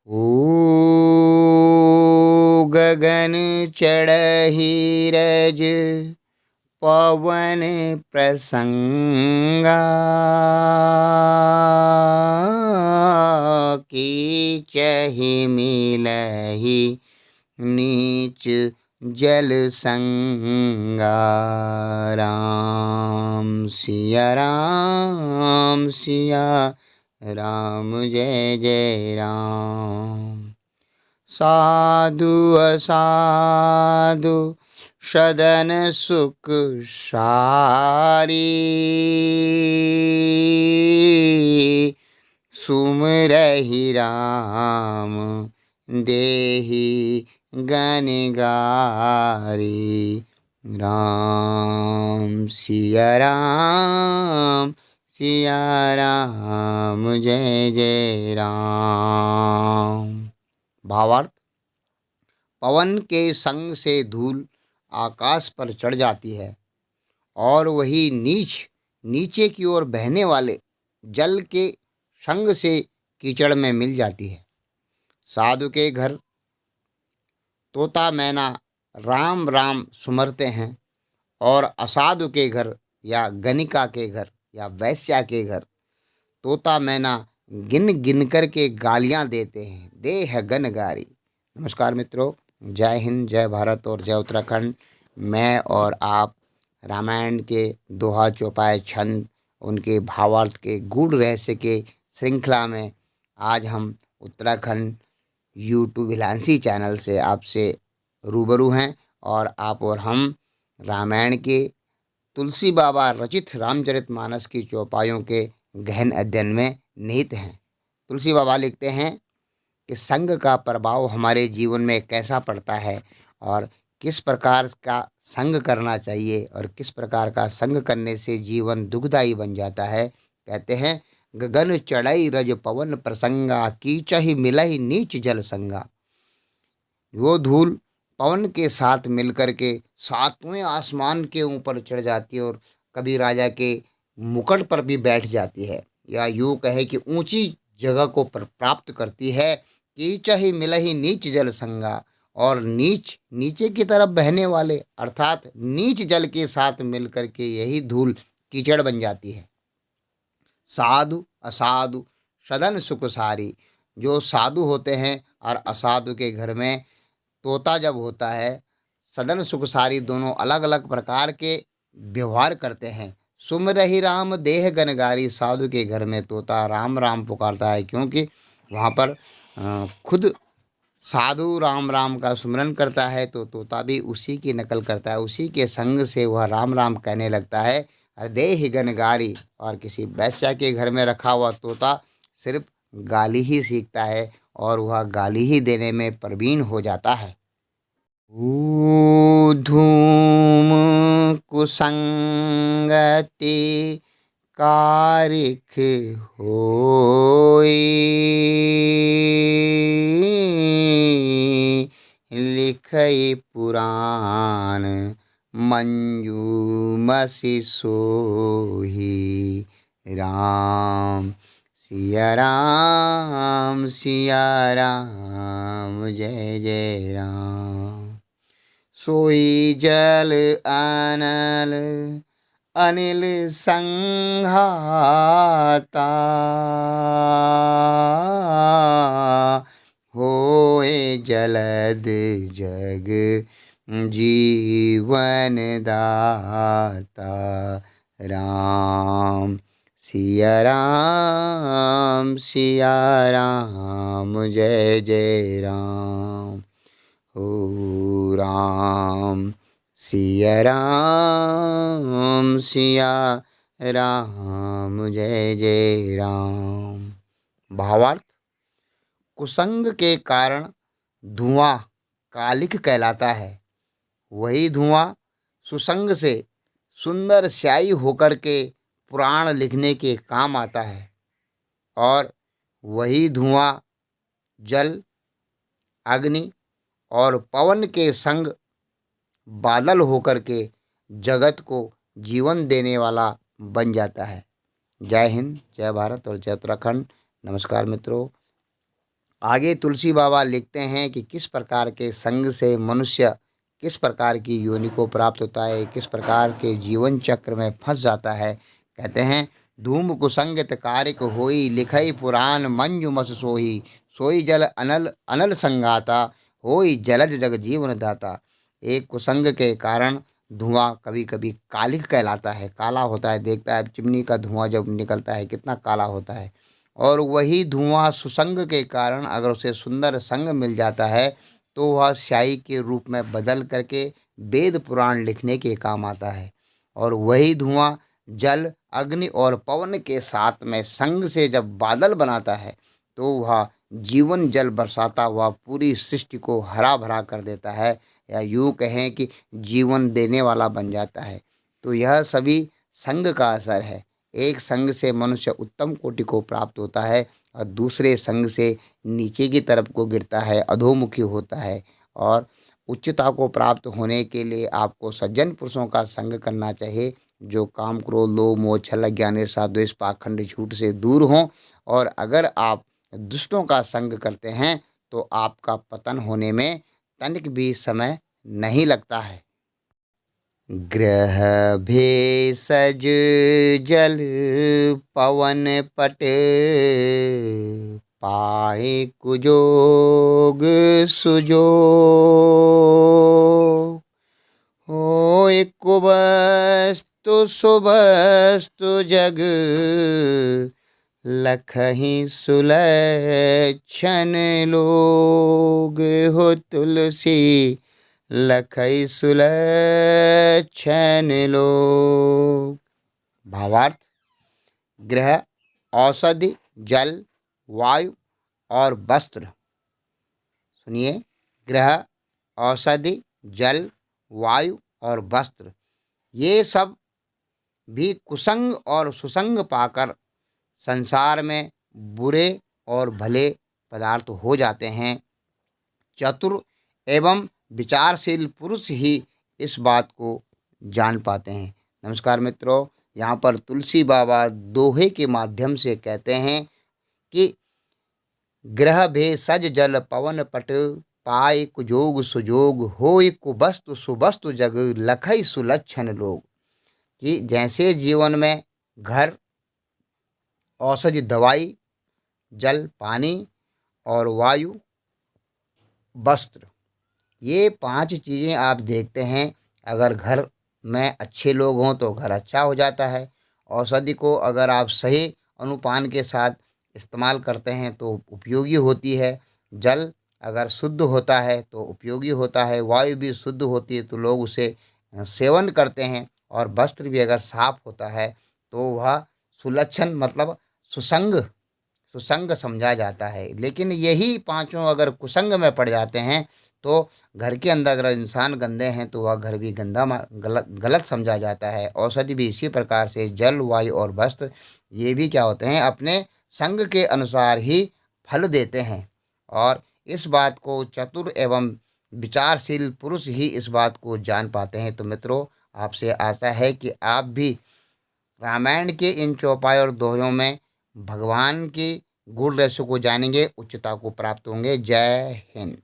ओ गगन चढ़ही रज पवन प्रसंगा कीचहि मिलहि नीच जल संगा। राम सिया राम सिया राम जय जय राम। साधु असाधु सदन सुख सारी सुमरहि राम देहि गन गारी। राम सिया राम जय जय राम। भावार्थ, पवन के संग से धूल आकाश पर चढ़ जाती है और वही नीचे की ओर बहने वाले जल के संग से कीचड़ में मिल जाती है। साधु के घर तोता मैना राम राम सुमरते हैं और असाधु के घर या गणिका के घर या वैश्या के घर तोता मैना गिन गिन कर के गालियां देते हैं। देह गनगारी। नमस्कार मित्रों, जय हिंद, जय भारत और जय उत्तराखंड। मैं और आप रामायण के दोहा चौपाए छंद, उनके भावार्थ के गूढ़ रहस्य के श्रृंखला में आज हम उत्तराखंड यूट्यूब हिलांसी चैनल से आपसे रूबरू हैं और आप और हम रामायण के तुलसी बाबा रचित रामचरितमानस की चौपाइयों के गहन अध्ययन में निहित हैं। तुलसी बाबा लिखते हैं कि संग का प्रभाव हमारे जीवन में कैसा पड़ता है और किस प्रकार का संग करना चाहिए और किस प्रकार का संग करने से जीवन दुखदायी बन जाता है। कहते हैं, गगन चढ़ई रज पवन प्रसंगा कीचहि मिलहि नीच जल संगा। वो धूल पवन के साथ मिलकर के सातवें आसमान के ऊपर चढ़ जाती है और कभी राजा के मुकुट पर भी बैठ जाती है, या यूँ कहे कि ऊंची जगह को प्राप्त करती है। कीचहि मिलहि नीच जल संगा, और नीचे की तरफ बहने वाले अर्थात नीच जल के साथ मिलकर के यही धूल कीचड़ बन जाती है। साधु असाधु सदन सुख सारी। जो साधु होते हैं और असाधु के घर में तोता जब होता है, सदन सुख सारी दोनों अलग अलग प्रकार के व्यवहार करते हैं। सुमरहि राम देह गनगारी। साधु के घर में तोता राम राम पुकारता है, क्योंकि वहाँ पर खुद साधु राम राम का सुमरन करता है, तो तोता भी उसी की नकल करता है, उसी के संग से वह राम राम कहने लगता है। देह गनगारी। और किसी वैश्या के घर में रखा हुआ तोता सिर्फ गाली ही सीखता है और वह गाली ही देने में प्रवीण हो जाता है। धूम कुसंगति कारिख होई लिखई पुराण मंजू मसी सोही। राम सिया राम जय जय राम। सोई जल अनल अनिल संघाता होए जलद जग जीवन दाता। राम सिया राम जय जय राम। ओ राम सिया राम जय जय राम। भावार्थ, कुसंग के कारण धुआं कालिक कहलाता है। वही धुआं सुसंग से सुंदर स्याही होकर के पुराण लिखने के काम आता है, और वही धुआं जल, अग्नि और पवन के संग बादल होकर के जगत को जीवन देने वाला बन जाता है। जय हिंद, जय भारत और जय उत्तराखंड। नमस्कार मित्रों, आगे तुलसी बाबा लिखते हैं कि किस प्रकार के संग से मनुष्य किस प्रकार की योनि को प्राप्त होता है, किस प्रकार के जीवन चक्र में फंस जाता है। कहते हैं, धूम कुसंगत कारिक होई, लिखई पुराण मंजु मस सोही, सोई जल अनल अनल संगाता, होई जलज जग जीवन दाता। एक कुसंग के कारण धुआं कभी कभी कालिक कहलाता है, काला होता है। देखता है चिमनी का धुआं जब निकलता है कितना काला होता है। और वही धुआं सुसंग के कारण अगर उसे सुंदर संग मिल जाता है तो वह स्याही के रूप में बदल करके वेद पुराण लिखने के काम आता है। और वही धुआं जल अग्नि और पवन के साथ में संग से जब बादल बनाता है तो वह जीवन जल बरसाता हुआ पूरी सृष्टि को हरा भरा कर देता है, या यूँ कहें कि जीवन देने वाला बन जाता है। तो यह सभी संग का असर है। एक संग से मनुष्य उत्तम कोटि को प्राप्त होता है और दूसरे संग से नीचे की तरफ को गिरता है, अधोमुखी होता है। और उच्चता को प्राप्त होने के लिए आपको सज्जन पुरुषों का संग करना चाहिए, जो काम क्रोध लोभ मोह छल अज्ञान ईर्ष्या द्वेष पाखंड झूठ से दूर हों। और अगर आप दुष्टों का संग करते हैं तो आपका पतन होने में तनिक भी समय नहीं लगता है। ग्रह भेषज जल पवन पट, पाए कुजोग सुजोग, होय कुबस्तु सुबस्तु जग, लखहि सुलक्षण लोग। हो तुलसी लखई सुलक्षण लोग। भावार्थ, ग्रह, औषधि, जल, वायु और वस्त्र। सुनिए, ग्रह, औषधि, जल, वायु और वस्त्र, ये सब भी कुसंग और सुसंग पाकर संसार में बुरे और भले पदार्थ हो जाते हैं। चतुर एवं विचारशील पुरुष ही इस बात को जान पाते हैं। नमस्कार मित्रों, यहाँ पर तुलसी बाबा दोहे के माध्यम से कहते हैं कि ग्रह भेषज जल पवन पट, पाए कुजोग सुजोग, होय कुबस्तु सुबस्तु जग, लखई सुलक्षण लोग। कि जैसे जीवन में घर, औषधि दवाई, जल पानी और वायु वस्त्र, ये 5 चीज़ें आप देखते हैं। अगर घर में अच्छे लोग हों तो घर अच्छा हो जाता है। औषधि को अगर आप सही अनुपान के साथ इस्तेमाल करते हैं तो उपयोगी होती है। जल अगर शुद्ध होता है तो उपयोगी होता है। वायु भी शुद्ध होती है तो लोग उसे सेवन करते हैं। और वस्त्र भी अगर साफ होता है तो वह सुलक्षण मतलब सुसंग सुसंग समझा जाता है। लेकिन यही पांचों अगर कुसंग में पड़ जाते हैं तो घर के अंदर अगर इंसान गंदे हैं तो वह घर भी गंदा गलत समझा जाता है। औषधि भी इसी प्रकार से जल, वायु और वस्त्र, ये भी क्या होते हैं, अपने संग के अनुसार ही फल देते हैं। और इस बात को चतुर एवं विचारशील पुरुष ही इस बात को जान पाते हैं। तो मित्रों, आपसे आशा है कि आप भी रामायण के इन चौपाई और दोहों में भगवान की गूढ़ रहस्य को जानेंगे, उच्चता को प्राप्त होंगे। जय हिंद।